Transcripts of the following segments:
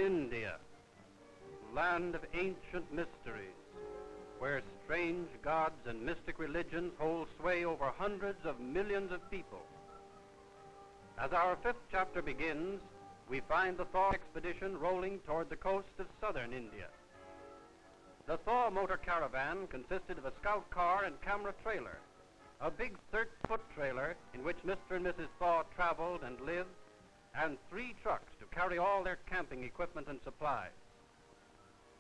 India, land of ancient mysteries, where strange gods and mystic religions hold sway over hundreds of millions of people. As our fifth chapter begins, we find the Thaw expedition rolling toward the coast of southern India. The Thaw motor caravan consisted of a scout car and camera trailer, a big 30-foot trailer in which Mr. and Mrs. Thaw traveled and lived, and 3 trucks to carry all their camping equipment and supplies.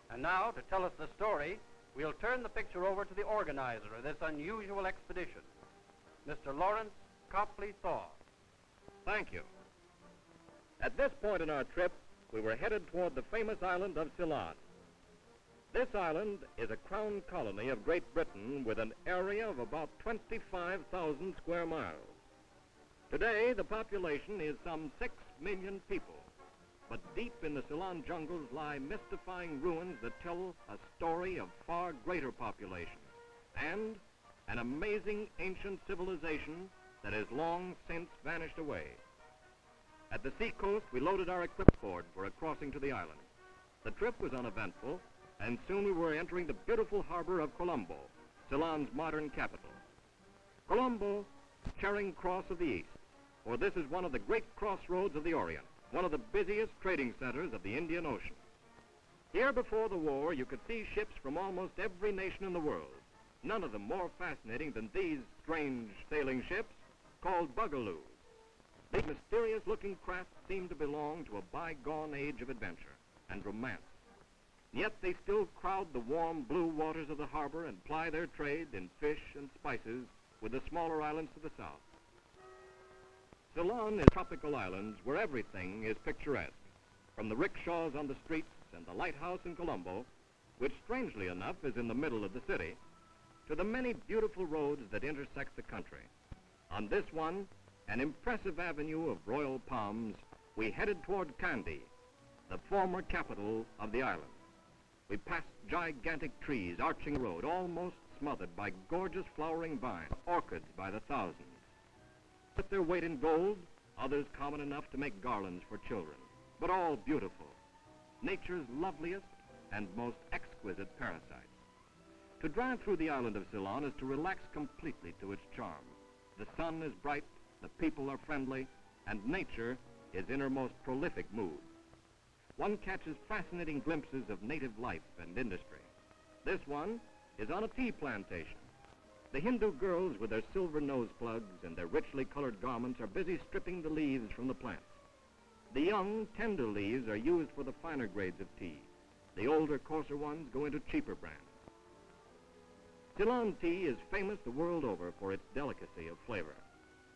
And now, to tell us the story, we'll turn the picture over to the organizer of this unusual expedition, Mr. Lawrence Copley Thaw. Thank you. At this point in our trip, we were headed toward the famous island of Ceylon. This island is a crown colony of Great Britain with an area of about 25,000 square miles. Today, the population is some 6 million people, but deep in the Ceylon jungles lie mystifying ruins that tell a story of far greater population and an amazing ancient civilization that has long since vanished away. At the seacoast, we loaded our equipment board for a crossing to the island. The trip was uneventful, and soon we were entering the beautiful harbor of Colombo, Ceylon's modern capital. Colombo, Charing Cross of the East, for this is one of the great crossroads of the Orient, one of the busiest trading centers of the Indian Ocean. Here before the war, you could see ships from almost every nation in the world, none of them more fascinating than these strange sailing ships called bugaloos. These mysterious-looking craft seem to belong to a bygone age of adventure and romance. Yet they still crowd the warm blue waters of the harbor and ply their trade in fish and spices with the smaller islands to the south. Ceylon is tropical islands where everything is picturesque, from the rickshaws on the streets and the lighthouse in Colombo, which strangely enough is in the middle of the city, to the many beautiful roads that intersect the country. On this one, an impressive avenue of royal palms, we headed toward Kandy, the former capital of the island. We passed gigantic trees arching the road, almost smothered by gorgeous flowering vines, orchids by the thousands. With their weight in gold, others common enough to make garlands for children, but all beautiful, nature's loveliest and most exquisite parasites. To drive through the island of Ceylon is to relax completely to its charm. The sun is bright, the people are friendly, and nature is in her most prolific mood. One catches fascinating glimpses of native life and industry. This one is on a tea plantation. The Hindu girls with their silver nose plugs and their richly colored garments are busy stripping the leaves from the plants. The young, tender leaves are used for the finer grades of tea. The older, coarser ones go into cheaper brands. Ceylon tea is famous the world over for its delicacy of flavor.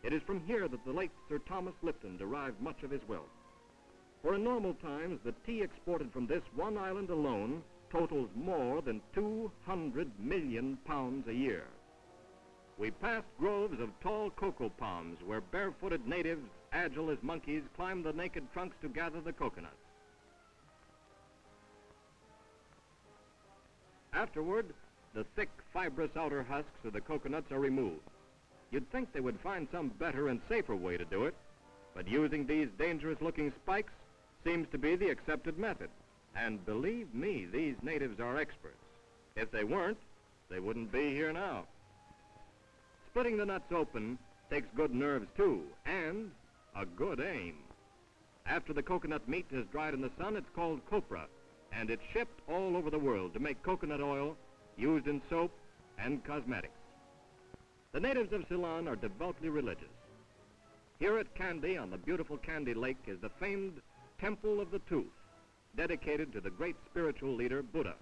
It is from here that the late Sir Thomas Lipton derived much of his wealth. For in normal times, the tea exported from this one island alone totals more than 200 million pounds a year. We passed groves of tall cocoa palms where barefooted natives, agile as monkeys, climbed the naked trunks to gather the coconuts. Afterward, the thick, fibrous outer husks of the coconuts are removed. You'd think they would find some better and safer way to do it, but using these dangerous-looking spikes seems to be the accepted method. And believe me, these natives are experts. If they weren't, they wouldn't be here now. Splitting the nuts open takes good nerves, too, and a good aim. After the coconut meat has dried in the sun, it's called copra, and it's shipped all over the world to make coconut oil used in soap and cosmetics. The natives of Ceylon are devoutly religious. Here at Kandy, on the beautiful Kandy Lake, is the famed Temple of the Tooth, dedicated to the great spiritual leader, Buddha.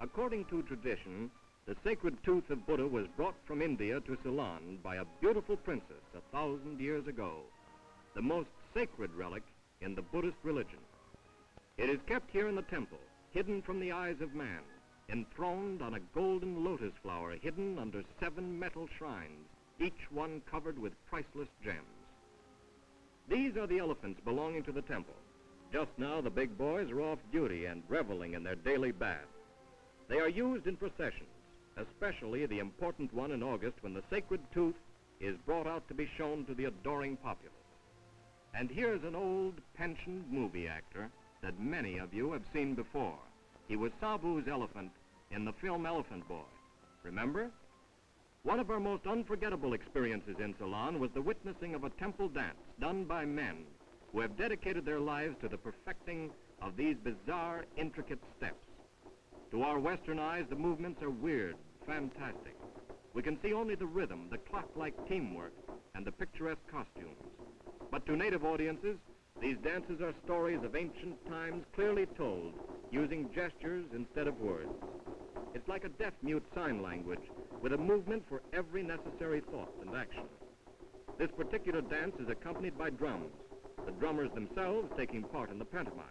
According to tradition, the sacred tooth of Buddha was brought from India to Ceylon by a beautiful princess 1,000 years ago, the most sacred relic in the Buddhist religion. It is kept here in the temple, hidden from the eyes of man, enthroned on a golden lotus flower hidden under 7 metal shrines, each one covered with priceless gems. These are the elephants belonging to the temple. Just now, the big boys are off duty and reveling in their daily bath. They are used in processions, especially the important one in August when the sacred tooth is brought out to be shown to the adoring populace. And here's an old pensioned movie actor that many of you have seen before. He was Sabu's elephant in the film Elephant Boy. Remember? One of our most unforgettable experiences in Ceylon was the witnessing of a temple dance done by men who have dedicated their lives to the perfecting of these bizarre, intricate steps. To our Western eyes, the movements are weird, fantastic. We can see only the rhythm, the clock-like teamwork, and the picturesque costumes. But to native audiences, these dances are stories of ancient times clearly told, using gestures instead of words. It's like a deaf-mute sign language with a movement for every necessary thought and action. This particular dance is accompanied by drums, the drummers themselves taking part in the pantomime.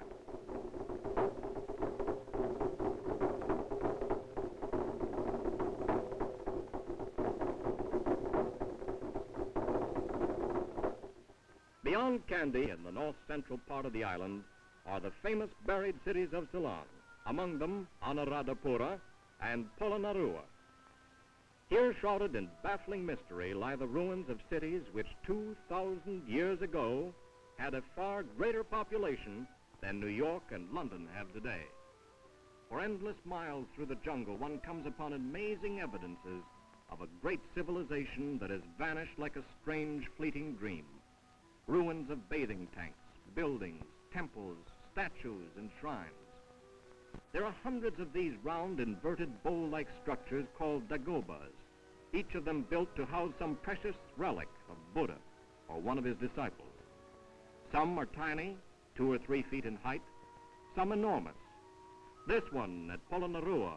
Beyond Kandy, in the north-central part of the island, are the famous buried cities of Ceylon, among them Anuradhapura and Polonnaruwa. Here, shrouded in baffling mystery, lie the ruins of cities which 2,000 years ago had a far greater population than New York and London have today. For endless miles through the jungle, one comes upon amazing evidences of a great civilization that has vanished like a strange, fleeting dream. Ruins of bathing tanks, buildings, temples, statues, and shrines. There are hundreds of these round, inverted, bowl-like structures called dagobas, each of them built to house some precious relic of Buddha or one of his disciples. Some are tiny, 2 or 3 feet in height, some enormous. This one at Polonnaruwa,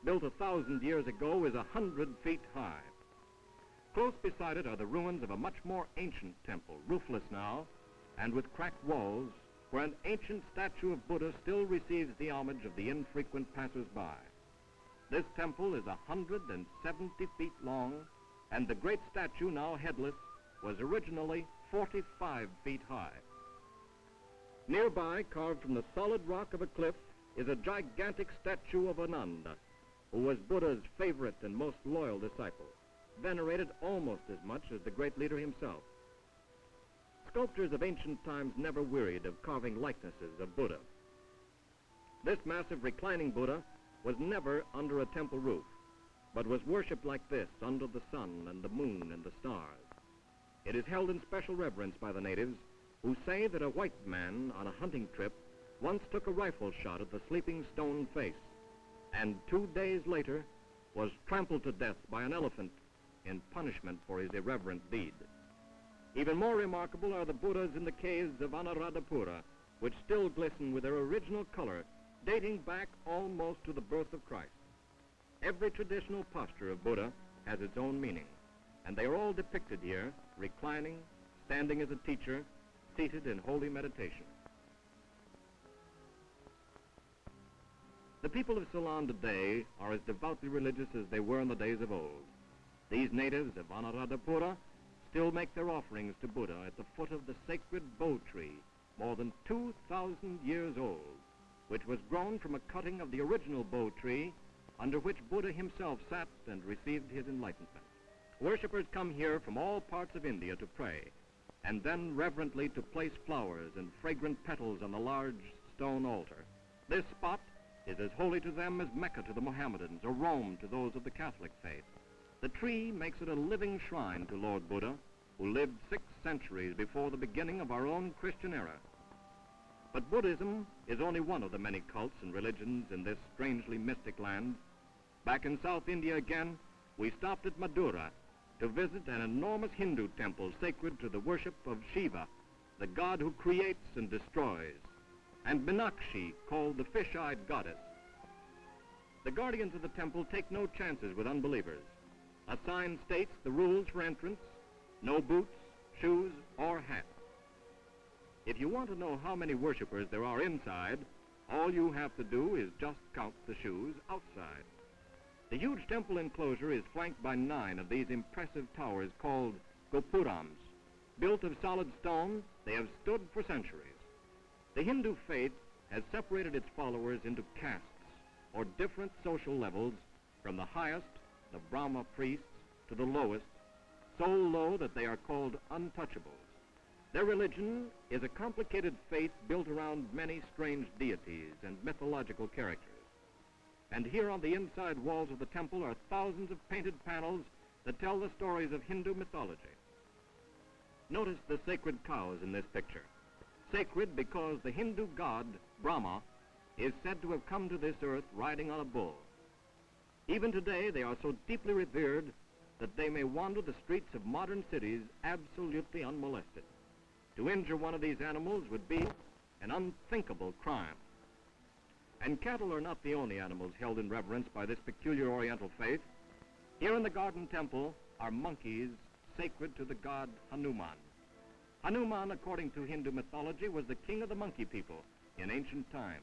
built 1,000 years ago, is 100 feet high. Close beside it are the ruins of a much more ancient temple, roofless now, and with cracked walls, where an ancient statue of Buddha still receives the homage of the infrequent passers-by. This temple is 170 feet long, and the great statue, now headless, was originally 45 feet high. Nearby, carved from the solid rock of a cliff, is a gigantic statue of Ananda, who was Buddha's favorite and most loyal disciple, venerated almost as much as the great leader himself. Sculptors of ancient times never wearied of carving likenesses of Buddha. This massive reclining Buddha was never under a temple roof, but was worshipped like this under the sun and the moon and the stars. It is held in special reverence by the natives, who say that a white man on a hunting trip once took a rifle shot at the sleeping stone face, and 2 days later was trampled to death by an elephant in punishment for his irreverent deed. Even more remarkable are the Buddhas in the caves of Anuradhapura, which still glisten with their original color, dating back almost to the birth of Christ. Every traditional posture of Buddha has its own meaning, and they are all depicted here, reclining, standing as a teacher, seated in holy meditation. The people of Ceylon today are as devoutly religious as they were in the days of old. These natives of Anuradhapura still make their offerings to Buddha at the foot of the sacred bo tree, more than 2,000 years old, which was grown from a cutting of the original bo tree under which Buddha himself sat and received his enlightenment. Worshippers come here from all parts of India to pray, and then reverently to place flowers and fragrant petals on the large stone altar. This spot is as holy to them as Mecca to the Mohammedans or Rome to those of the Catholic faith. The tree makes it a living shrine to Lord Buddha, who lived 6 centuries before the beginning of our own Christian era. But Buddhism is only one of the many cults and religions in this strangely mystic land. Back in South India again, we stopped at Madura to visit an enormous Hindu temple sacred to the worship of Shiva, the god who creates and destroys, and Meenakshi, called the fish-eyed goddess. The guardians of the temple take no chances with unbelievers. A sign states the rules for entrance: no boots, shoes, or hats. If you want to know how many worshippers there are inside, all you have to do is just count the shoes outside. The huge temple enclosure is flanked by 9 of these impressive towers called gopurams. Built of solid stone, they have stood for centuries. The Hindu faith has separated its followers into castes, or different social levels, from the highest, the Brahma priests, to the lowest, so low that they are called untouchables. Their religion is a complicated faith built around many strange deities and mythological characters. And here on the inside walls of the temple are thousands of painted panels that tell the stories of Hindu mythology. Notice the sacred cows in this picture. Sacred because the Hindu god, Brahma, is said to have come to this earth riding on a bull. Even today, they are so deeply revered that they may wander the streets of modern cities absolutely unmolested. To injure one of these animals would be an unthinkable crime. And cattle are not the only animals held in reverence by this peculiar Oriental faith. Here in the Garden Temple are monkeys sacred to the god Hanuman. Hanuman, according to Hindu mythology, was the king of the monkey people in ancient times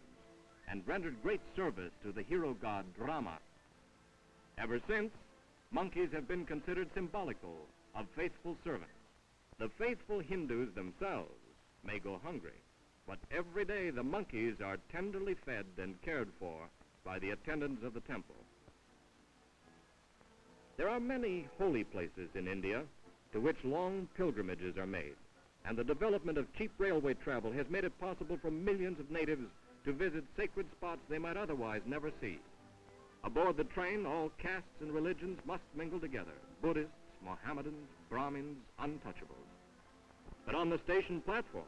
and rendered great service to the hero god Rama. Ever since, monkeys have been considered symbolical of faithful servants. The faithful Hindus themselves may go hungry, but every day the monkeys are tenderly fed and cared for by the attendants of the temple. There are many holy places in India to which long pilgrimages are made, and the development of cheap railway travel has made it possible for millions of natives to visit sacred spots they might otherwise never see. Aboard the train, all castes and religions must mingle together: Buddhists, Mohammedans, Brahmins, untouchables. But on the station platform,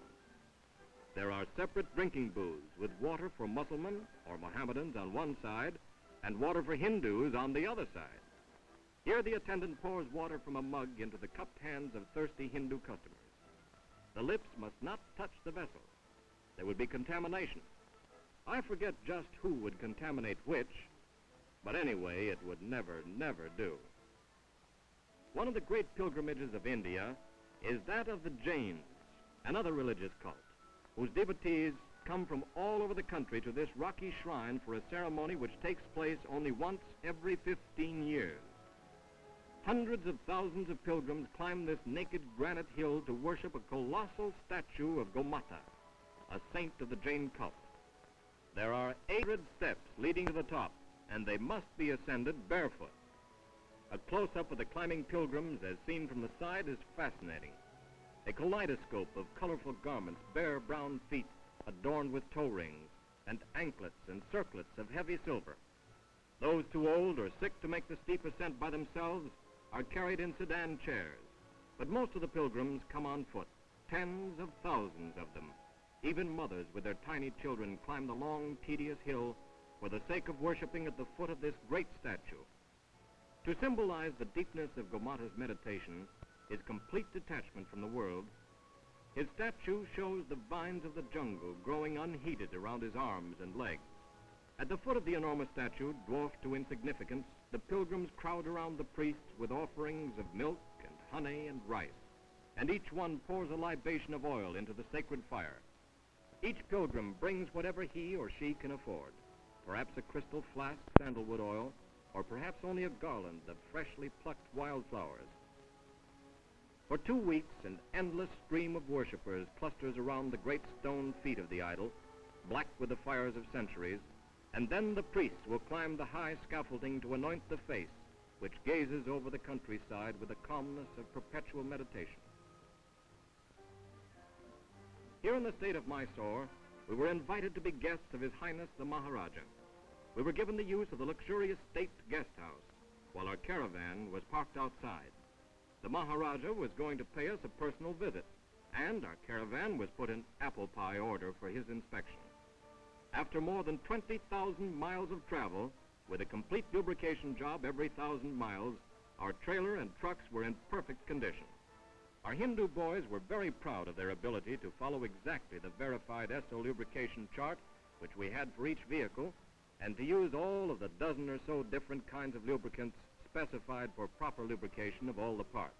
there are separate drinking booths with water for Muslims or Mohammedans on one side and water for Hindus on the other side. Here the attendant pours water from a mug into the cupped hands of thirsty Hindu customers. The lips must not touch the vessel. There would be contamination. I forget just who would contaminate which, but anyway, it would never, never do. One of the great pilgrimages of India is that of the Jains, another religious cult, whose devotees come from all over the country to this rocky shrine for a ceremony which takes place only once every 15 years. Hundreds of thousands of pilgrims climb this naked granite hill to worship a colossal statue of Gomata, a saint of the Jain cult. There are 800 steps leading to the top, and they must be ascended barefoot. A close-up of the climbing pilgrims as seen from the side is fascinating. A kaleidoscope of colorful garments, bare brown feet adorned with toe rings, and anklets and circlets of heavy silver. Those too old or sick to make the steep ascent by themselves are carried in sedan chairs, but most of the pilgrims come on foot, tens of thousands of them. Even mothers with their tiny children climb the long, tedious hill for the sake of worshiping at the foot of this great statue. To symbolize the deepness of Gomata's meditation, his complete detachment from the world, his statue shows the vines of the jungle growing unheeded around his arms and legs. At the foot of the enormous statue, dwarfed to insignificance, the pilgrims crowd around the priests with offerings of milk and honey and rice, and each one pours a libation of oil into the sacred fire. Each pilgrim brings whatever he or she can afford, perhaps a crystal flask of sandalwood oil, or perhaps only a garland of freshly plucked wildflowers. For 2 weeks, an endless stream of worshippers clusters around the great stone feet of the idol, black with the fires of centuries, and then the priests will climb the high scaffolding to anoint the face, which gazes over the countryside with the calmness of perpetual meditation. Here in the state of Mysore, we were invited to be guests of His Highness the Maharaja. We were given the use of the luxurious state guest house, while our caravan was parked outside. The Maharaja was going to pay us a personal visit, and our caravan was put in apple pie order for his inspection. After more than 20,000 miles of travel, with a complete lubrication job every 1,000 miles, our trailer and trucks were in perfect condition. Our Hindu boys were very proud of their ability to follow exactly the verified Esso lubrication chart which we had for each vehicle, and to use all of the dozen or so different kinds of lubricants specified for proper lubrication of all the parts.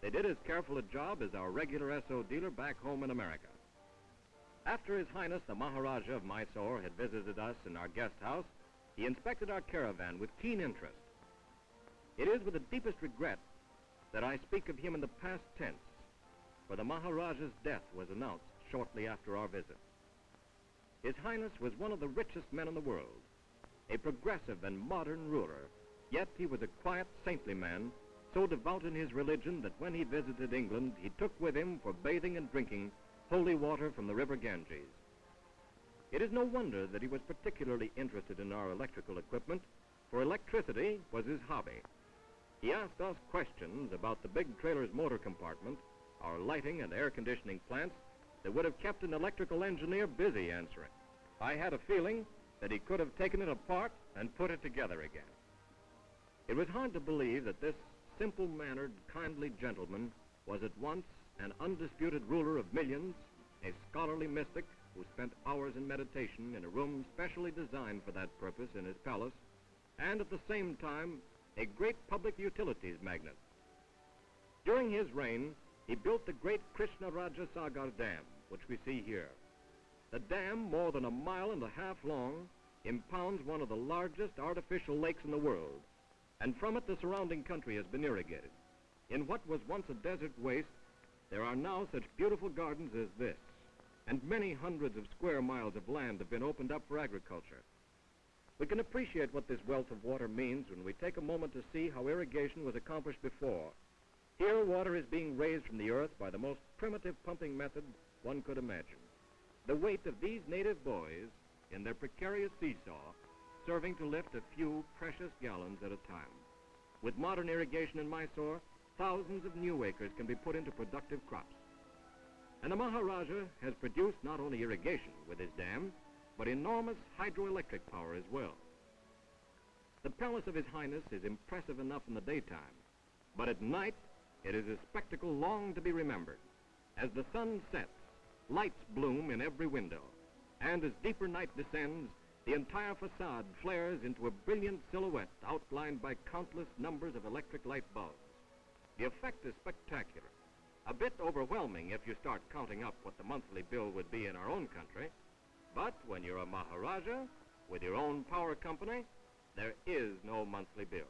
They did as careful a job as our regular Esso dealer back home in America. After His Highness the Maharaja of Mysore had visited us in our guest house, he inspected our caravan with keen interest. It is with the deepest regret that I speak of him in the past tense, for the Maharaja's death was announced shortly after our visit. His Highness was one of the richest men in the world, a progressive and modern ruler, yet he was a quiet, saintly man, so devout in his religion that when he visited England, he took with him for bathing and drinking holy water from the river Ganges. It is no wonder that he was particularly interested in our electrical equipment, for electricity was his hobby. He asked us questions about the big trailer's motor compartment, our lighting and air conditioning plants, that would have kept an electrical engineer busy answering. I had a feeling that he could have taken it apart and put it together again. It was hard to believe that this simple-mannered, kindly gentleman was at once an undisputed ruler of millions, a scholarly mystic who spent hours in meditation in a room specially designed for that purpose in his palace, and at the same time, a great public utilities magnate. During his reign, he built the great Krishnaraja Sagar Dam, which we see here. The dam, more than 1.5 miles long, impounds one of the largest artificial lakes in the world, and from it the surrounding country has been irrigated. In what was once a desert waste, there are now such beautiful gardens as this, and many hundreds of square miles of land have been opened up for agriculture. We can appreciate what this wealth of water means when we take a moment to see how irrigation was accomplished before. Here, water is being raised from the earth by the most primitive pumping method one could imagine. The weight of these native boys in their precarious seesaw serving to lift a few precious gallons at a time. With modern irrigation in Mysore, thousands of new acres can be put into productive crops. And the Maharaja has produced not only irrigation with his dam, but enormous hydroelectric power as well. The palace of His Highness is impressive enough in the daytime, but at night it is a spectacle long to be remembered. As the sun sets, lights bloom in every window, and as deeper night descends, the entire facade flares into a brilliant silhouette outlined by countless numbers of electric light bulbs. The effect is spectacular, a bit overwhelming if you start counting up what the monthly bill would be in our own country. But when you're a Maharaja with your own power company, there is no monthly bill.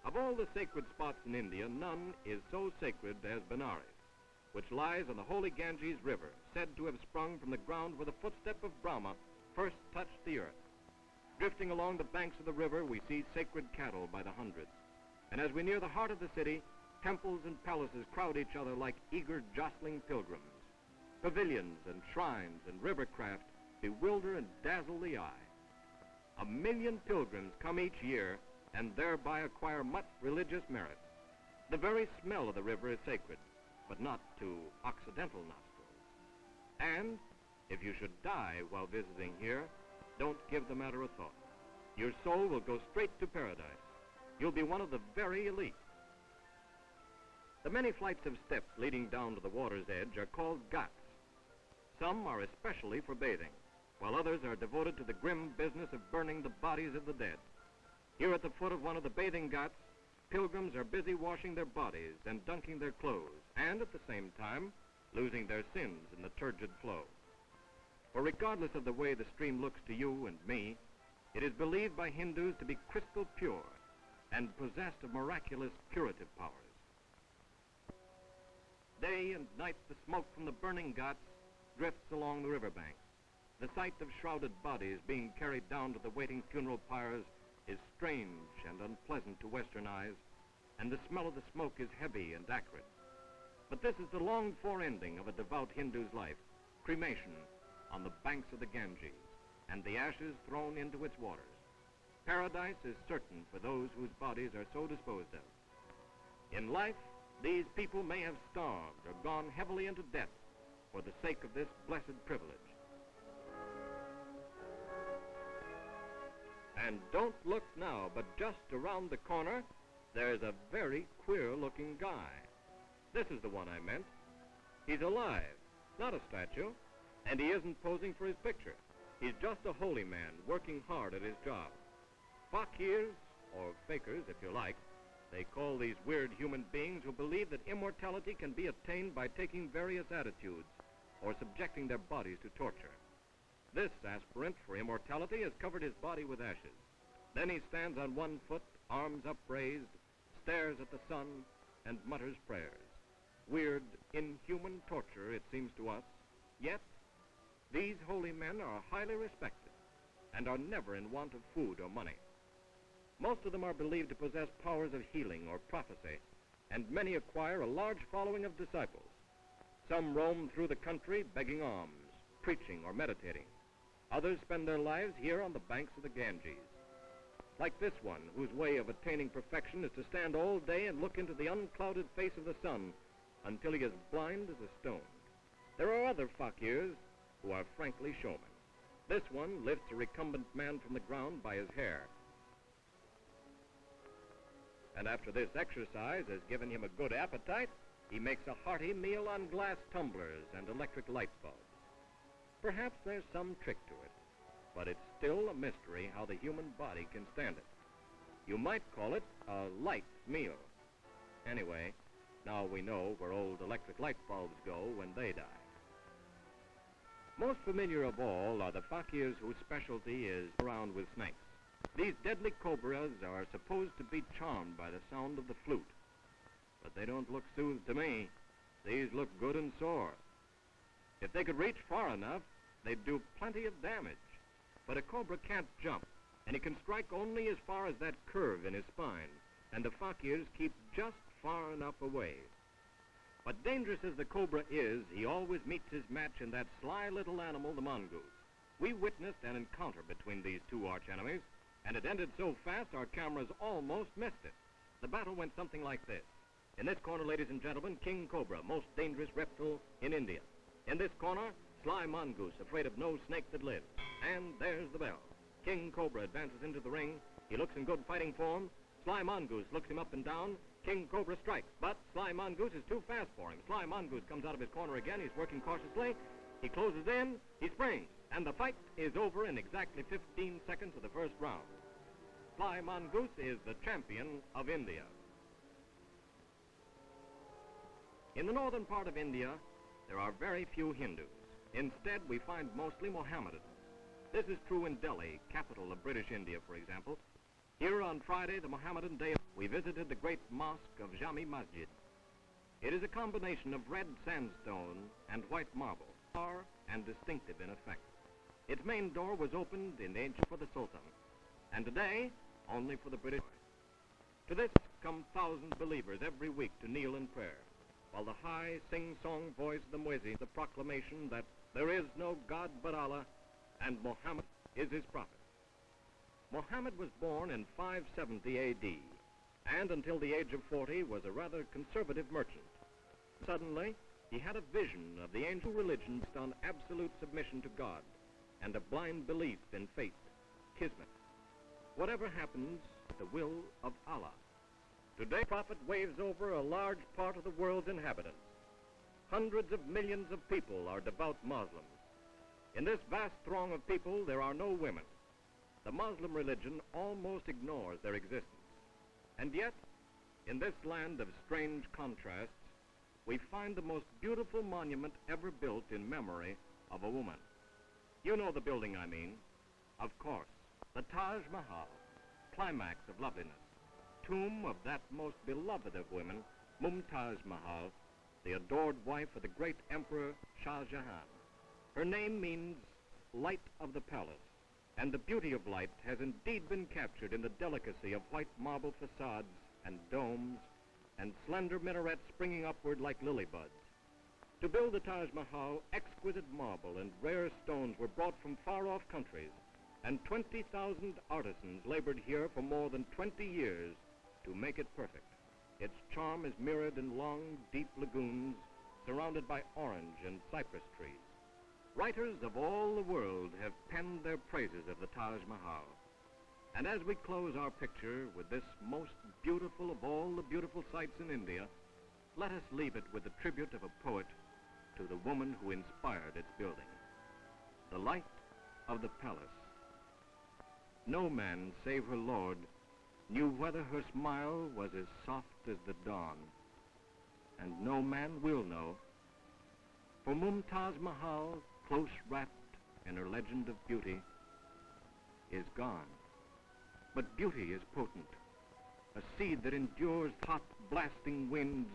Of all the sacred spots in India, none is so sacred as Benares, which lies on the holy Ganges River, said to have sprung from the ground where the footstep of Brahma first touched the earth. Drifting along the banks of the river, we see sacred cattle by the hundreds. And as we near the heart of the city, temples and palaces crowd each other like eager, jostling pilgrims. Pavilions and shrines and rivercraft bewilder and dazzle the eye. 1 million pilgrims come each year and thereby acquire much religious merit. The very smell of the river is sacred, but not to Occidental nostrils. And if you should die while visiting here, don't give the matter a thought. Your soul will go straight to paradise. You'll be one of the very elite. The many flights of steps leading down to the water's edge are called ghats. Some are especially for bathing, while others are devoted to the grim business of burning the bodies of the dead. Here at the foot of one of the bathing ghats, pilgrims are busy washing their bodies and dunking their clothes, and at the same time, losing their sins in the turgid flow. For regardless of the way the stream looks to you and me, it is believed by Hindus to be crystal pure and possessed of miraculous curative powers. Day and night, the smoke from the burning ghats drifts along the riverbank. The sight of shrouded bodies being carried down to the waiting funeral pyres is strange and unpleasant to Western eyes, and the smell of the smoke is heavy and acrid. But this is the longed-for ending of a devout Hindu's life, cremation on the banks of the Ganges, and the ashes thrown into its waters. Paradise is certain for those whose bodies are so disposed of. In life, these people may have starved or gone heavily into debt for the sake of this blessed privilege. And don't look now, but just around the corner, there's a very queer-looking guy. This is the one I meant. He's alive, not a statue, and he isn't posing for his picture. He's just a holy man working hard at his job. Fakirs, or fakers if you like, they call these weird human beings who believe that immortality can be attained by taking various attitudes or subjecting their bodies to torture. This aspirant for immortality has covered his body with ashes. Then he stands on one foot, arms upraised, stares at the sun, and mutters prayers. Weird, inhuman torture, it seems to us. Yet, these holy men are highly respected. and are never in want of food or money. Most of them are believed to possess powers of healing or prophecy, and many acquire a large following of disciples. Some roam through the country begging alms, preaching, or meditating. Others spend their lives here on the banks of the Ganges. Like this one, whose way of attaining perfection is to stand all day and look into the unclouded face of the sun until he is blind as a stone. There are other fakirs who are frankly showmen. This one lifts a recumbent man from the ground by his hair. And after this exercise has given him a good appetite, he makes a hearty meal on glass tumblers and electric light bulbs. Perhaps there's some trick to it, but it's still a mystery how the human body can stand it. You might call it a light meal. Anyway, now we know where old electric light bulbs go when they die. Most familiar of all are the fakirs whose specialty is around with snakes. These deadly cobras are supposed to be charmed by the sound of the flute, but they don't look soothed to me. These look good and sore. If they could reach far enough, they'd do plenty of damage. But a cobra can't jump, and he can strike only as far as that curve in his spine, and the fakirs keep just far enough away. But dangerous as the cobra is, he always meets his match in that sly little animal, the mongoose. We witnessed an encounter between these two arch-enemies, and it ended so fast our cameras almost missed it. The battle went something like this. In this corner, ladies and gentlemen, King Cobra, most dangerous reptile in India. In this corner, sly mongoose, afraid of no snake that lives. And there's the bell. King Cobra advances into the ring. He looks in good fighting form. Sly mongoose looks him up and down. King Cobra strikes, but Sly mongoose is too fast for him. Sly mongoose comes out of his corner again. He's working cautiously. He closes in. He springs. And the fight is over in exactly 15 seconds of the first round. Sly mongoose is the champion of India. In the northern part of India, there are very few Hindus. Instead, we find mostly Mohammedans. This is true in Delhi, capital of British India, for example. Here on Friday, the Mohammedan day, we visited the great mosque of Jami Masjid. It is a combination of red sandstone and white marble, far and distinctive in effect. Its main door was opened in ancient for the Sultan, and today, only for the British. To this come thousands of believers every week to kneel in prayer, while the high sing-song voice of the muezzin, the proclamation that there is no God but Allah, and Muhammad is his prophet. Muhammad was born in 570 A.D., and until the age of 40 was a rather conservative merchant. Suddenly, he had a vision of the ancient religion based on absolute submission to God and a blind belief in fate, kismet. Whatever happens, the will of Allah. Today, the prophet waves over a large part of the world's inhabitants. Hundreds of millions of people are devout Muslims. In this vast throng of people, there are no women. The Muslim religion almost ignores their existence. And yet, in this land of strange contrasts, we find the most beautiful monument ever built in memory of a woman. You know the building I mean. Of course, the Taj Mahal, climax of loveliness, tomb of that most beloved of women, Taj Mahal, the adored wife of the great Emperor Shah Jahan. Her name means light of the palace, and the beauty of light has indeed been captured in the delicacy of white marble facades and domes and slender minarets springing upward like lily buds. To build the Taj Mahal, exquisite marble and rare stones were brought from far-off countries, and 20,000 artisans labored here for more than 20 years to make it perfect. Its charm is mirrored in long, deep lagoons surrounded by orange and cypress trees. Writers of all the world have penned their praises of the Taj Mahal. And as we close our picture with this most beautiful of all the beautiful sights in India, let us leave it with the tribute of a poet to the woman who inspired its building. The light of the palace. No man save her lord knew whether her smile was as soft as the dawn, and no man will know, for Taj Mahal, close wrapped in her legend of beauty, is gone. But beauty is potent, a seed that endures hot, blasting winds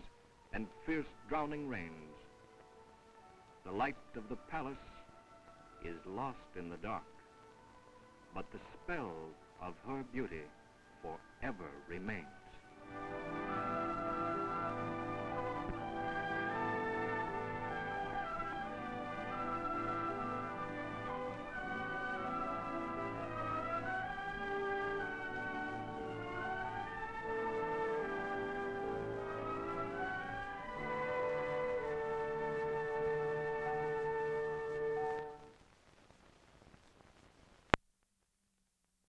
and fierce, drowning rains. The light of the palace is lost in the dark. but the spell of her beauty forever remains.